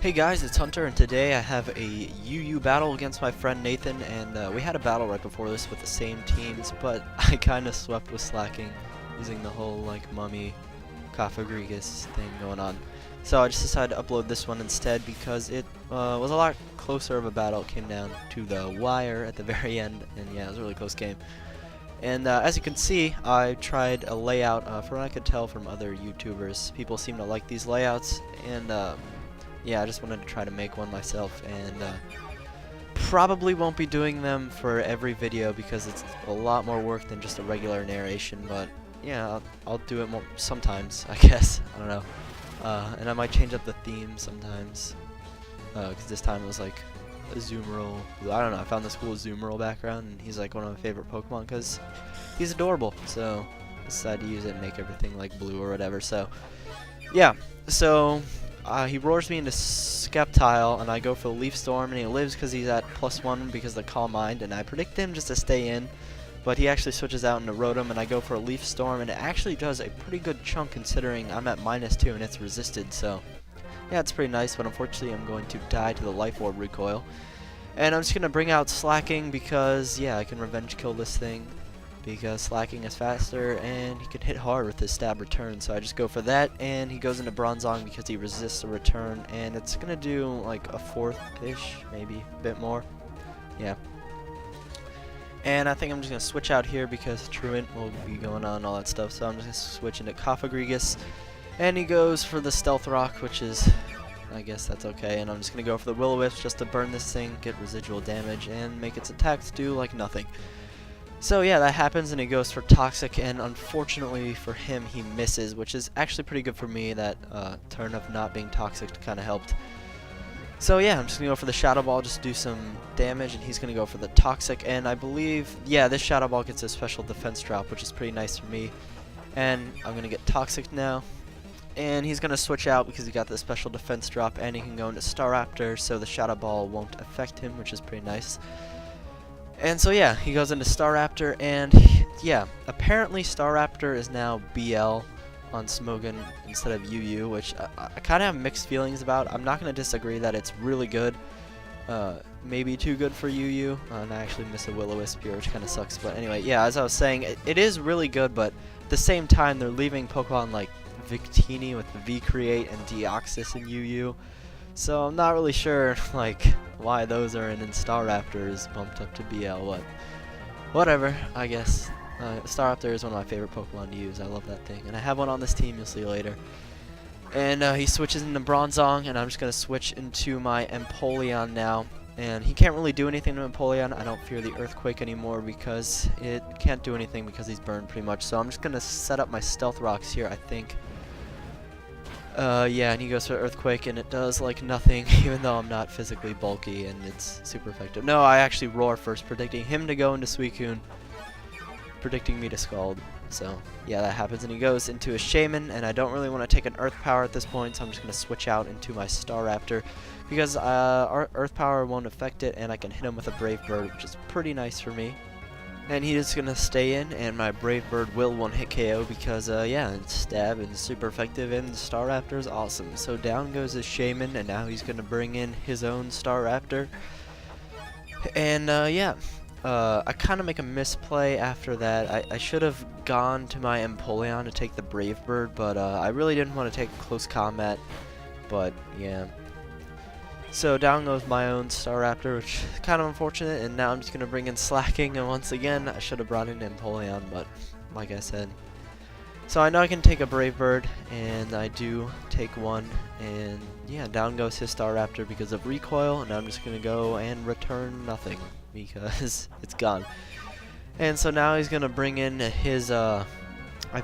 Hey guys, it's Hunter, and today I have a UU battle against my friend Nathan, and we had a battle right before this with the same teams, but I kind of swept with slacking, using the whole, like, mummy Kafagrigus thing going on. So I just decided to upload this one instead because it was a lot closer of a battle. It came down to the wire at the very end, and yeah, it was a really close game. And as you can see, I tried a layout, from what I could tell from other YouTubers, people seem to like these layouts, and yeah, I just wanted to try to make one myself, and probably won't be doing them for every video because it's a lot more work than just a regular narration, but yeah, I'll do it more sometimes, I guess. I don't know. And I might change up the theme sometimes, because this time it was like a Zoomerl. I don't know, I found this cool Zoomerl background, and he's like one of my favorite Pokemon because he's adorable, so I decided to use it and make everything like blue or whatever. So yeah, so he roars me into Sceptile, and I go for the Leaf Storm, and he lives because he's at +1 because of the Calm Mind, and I predict him just to stay in, but he actually switches out into Rotom, and I go for a Leaf Storm, and it actually does a pretty good chunk considering I'm at -2 and it's resisted, so yeah, it's pretty nice, but unfortunately I'm going to die to the Life Orb recoil. And I'm just going to bring out Slacking because, yeah, I can revenge kill this thing, because Slacking is faster and he can hit hard with his stab return, so I just go for that, and he goes into Bronzong because he resists a return, and it's gonna do like a 4th-ish, maybe a bit more. Yeah. And I think I'm just gonna switch out here because Truant will be going on and all that stuff, so I'm just gonna switch into Kafagrigus, and he goes for the Stealth Rock, which is, I guess that's okay, and I'm just gonna go for the Will-O-Wisp just to burn this thing, get residual damage, and make its attacks do like nothing. So yeah, that happens, and he goes for Toxic, and unfortunately for him, he misses, which is actually pretty good for me. That turn of not being Toxic kind of helped. So yeah, I'm just going to go for the Shadow Ball, just do some damage, and he's going to go for the Toxic, and I believe, yeah, this Shadow Ball gets a special defense drop, which is pretty nice for me. And I'm going to get Toxic now, and he's going to switch out because he got the special defense drop, and he can go into Staraptor, so the Shadow Ball won't affect him, which is pretty nice. And so yeah, he goes into Staraptor, and yeah, apparently Staraptor is now BL on Smogon instead of UU, which I kind of have mixed feelings about. I'm not going to disagree that it's really good, maybe too good for UU, and I actually miss a Will-O-Wisp here, which kind of sucks. But anyway, yeah, as I was saying, it is really good, but at the same time, they're leaving Pokemon like Victini with the V-Create and Deoxys in UU. So I'm not really sure, like, why those are in, and Staraptor is bumped up to BL, but whatever, I guess. Staraptor is one of my favorite Pokemon to use. I love that thing, and I have one on this team, you'll see later. And he switches into Bronzong, and I'm just going to switch into my Empoleon now. And he can't really do anything to Empoleon. I don't fear the Earthquake anymore because it can't do anything because he's burned pretty much. So I'm just going to set up my Stealth Rocks here, I think. Yeah, and he goes for Earthquake, and it does, like, nothing, even though I'm not physically bulky, and it's super effective. No, I actually Roar first, predicting him to go into Suicune, predicting me to Scald. So, yeah, that happens, and he goes into a Shaman, and I don't really want to take an Earth Power at this point, so I'm just going to switch out into my Staraptor, because our Earth Power won't affect it, and I can hit him with a Brave Bird, which is pretty nice for me. And he is going to stay in, and my Brave Bird will one-hit KO because, yeah, it's stab and super effective, and Staraptor is awesome. So down goes his Shaman, and now he's going to bring in his own Staraptor. And, yeah, I kind of make a misplay after that. I should have gone to my Empoleon to take the Brave Bird, but I really didn't want to take close combat, but, yeah. So down goes my own Staraptor, which is kind of unfortunate, and now I'm just going to bring in Slacking, and once again, I should have brought in Empoleon, but like I said. So I know I can take a Brave Bird, and I do take one, and yeah, down goes his Staraptor because of recoil, and I'm just going to go and return nothing, because it's gone. And so now he's going to bring in his, I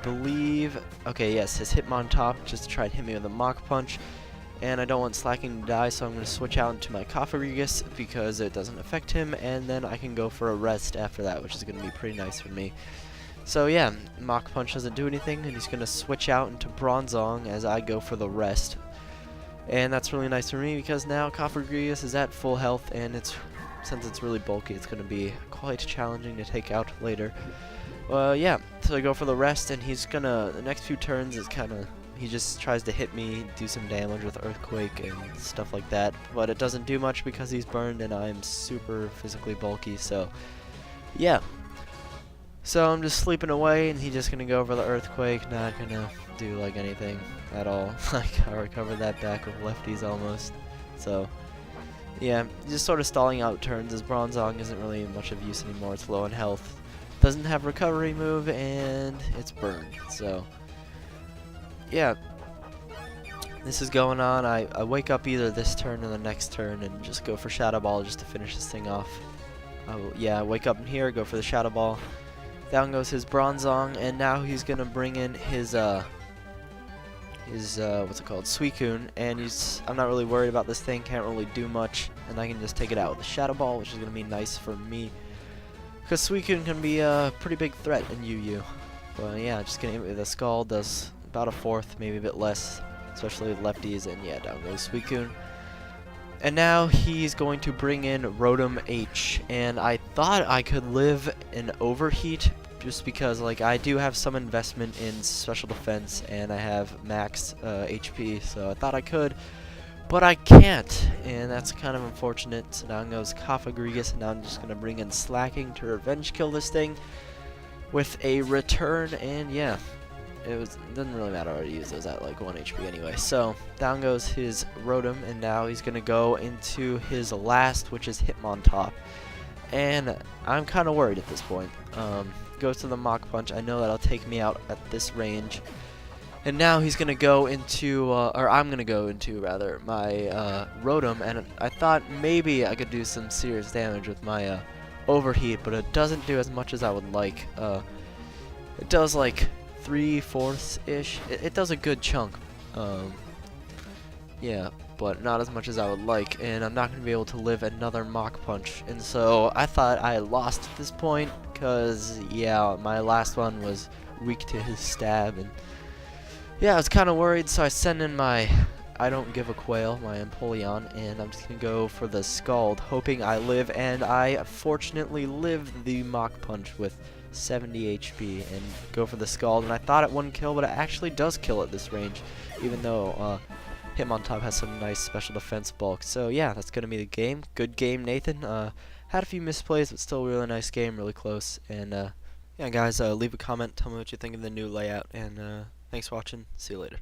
believe, okay, yes, his Hitmontop, just to try and hit me with a Mach Punch. And I don't want Slacking to die, so I'm going to switch out into my Kafagrigus because it doesn't affect him, and then I can go for a rest after that, which is going to be pretty nice for me. So yeah, Mach Punch doesn't do anything, and he's going to switch out into Bronzong as I go for the rest. And that's really nice for me because now Kafagrigus is at full health, and since it's really bulky, it's going to be quite challenging to take out later. Yeah, so I go for the rest, and he's going to, the next few turns is kind of he just tries to hit me, do some damage with Earthquake and stuff like that, but it doesn't do much because he's burned and I'm super physically bulky, so yeah. So I'm just sleeping away and he's just gonna go for the Earthquake, not gonna do like anything at all. Like, I recovered that back with lefties almost. So yeah, just sort of stalling out turns. His Bronzong isn't really much of use anymore, it's low in health. Doesn't have recovery move and it's burned, so yeah. This is going on. I wake up either this turn or the next turn and just go for Shadow Ball just to finish this thing off. I wake up in here, go for the Shadow Ball. Down goes his Bronzong, and now he's gonna bring in his what's it called, Suicune, and I'm not really worried about this thing, can't really do much, and I can just take it out with the Shadow Ball, which is gonna be nice for me, because Suicune can be a pretty big threat in UU. But yeah, just gonna hit it with a Skull, does about a fourth, maybe a bit less, especially with lefties, and yeah, down goes Suicune. And now he's going to bring in Rotom H, and I thought I could live an Overheat just because, like, I do have some investment in special defense and I have max HP, so I thought I could, but I can't, and that's kind of unfortunate. So now goes Cofagrigus, and now I'm just gonna bring in Slacking to revenge kill this thing with a return, and yeah. It doesn't really matter, I already used those at like 1 HP anyway. So down goes his Rotom, and now he's gonna go into his last, which is Hitmontop. And I'm kind of worried at this point. Goes to the Mach Punch. I know that'll take me out at this range. And now he's gonna go into, or I'm gonna go into rather, my Rotom, and I thought maybe I could do some serious damage with my Overheat, but it doesn't do as much as I would like. It does like 3/4-ish. It does a good chunk. Yeah, but not as much as I would like, and I'm not going to be able to live another Mach Punch. And so I thought I had lost at this point, because, yeah, my last one was weak to his stab, and yeah, I was kind of worried, so I sent in my I Don't Give a Quail, my Empoleon, and I'm just going to go for the Scald, hoping I live, and I fortunately lived the Mach Punch with 70 HP and go for the Scald, and I thought it wouldn't kill, but it actually does kill at this range, even though Hitmontop has some nice special defense bulk. So yeah, that's gonna be the game. Good game, Nathan. Had a few misplays, but still a really nice game, really close. And yeah, guys, leave a comment, tell me what you think of the new layout, and thanks for watching. See you later.